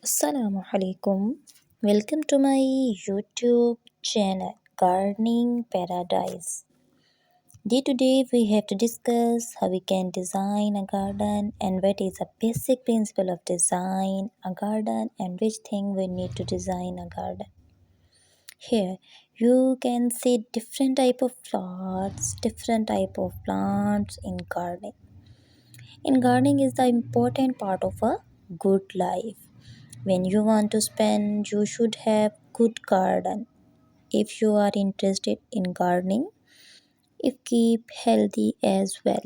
Assalamu alaikum. Welcome to my YouTube channel Gardening Paradise. Day to day we have to discuss how we can design a garden and what is the basic principle of design a garden and which thing we need to design a garden. Here you can see different type of flowers, different type of plants in gardening. In gardening is the important part of a good life. When you want to spend, you should have good garden. If you are interested in gardening, if keep healthy as well.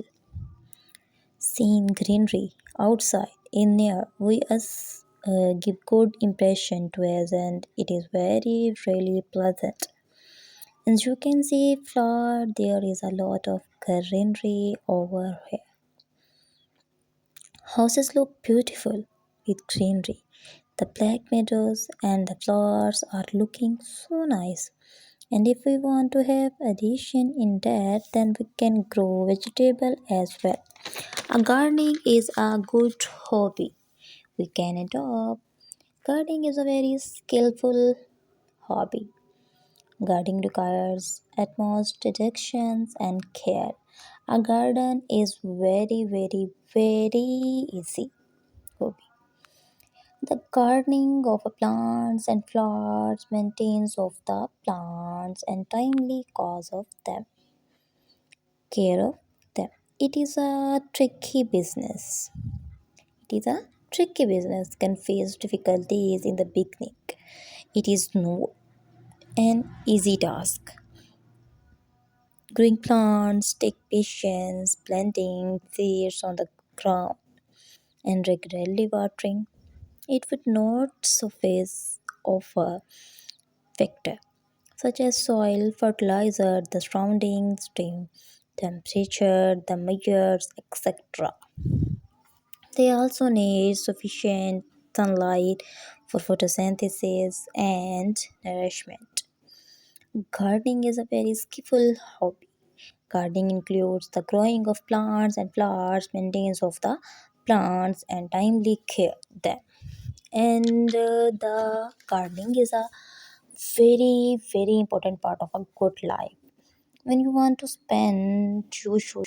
Seeing greenery outside in air, we us give good impression to us, and it is very really pleasant. As you can see, flower there is a lot of greenery over here. Houses look beautiful with greenery. The black meadows and the flowers are looking so nice. And if we want to have addition in that, then we can grow vegetable as well. A gardening is a good hobby we can adopt. Gardening is a very skillful hobby. Gardening requires utmost dedication and care. A garden is very easy hobby. The gardening of plants and flowers, maintenance of the plants, and timely cause of them, care of them. It is a tricky business. It is a tricky business. Can face difficulties in the beginning. It is not an easy task. Growing plants take patience, planting seeds on the ground, and regularly watering. It would not surface of a factor such as soil, fertilizer, the surroundings, steam, temperature, the measures, etc. They also need sufficient sunlight for photosynthesis and nourishment. Gardening is a very skillful hobby. Gardening includes the growing of plants and flowers, maintenance of the plants, and timely care them. And the gardening is a very important part of a good life. When you want to spend, you should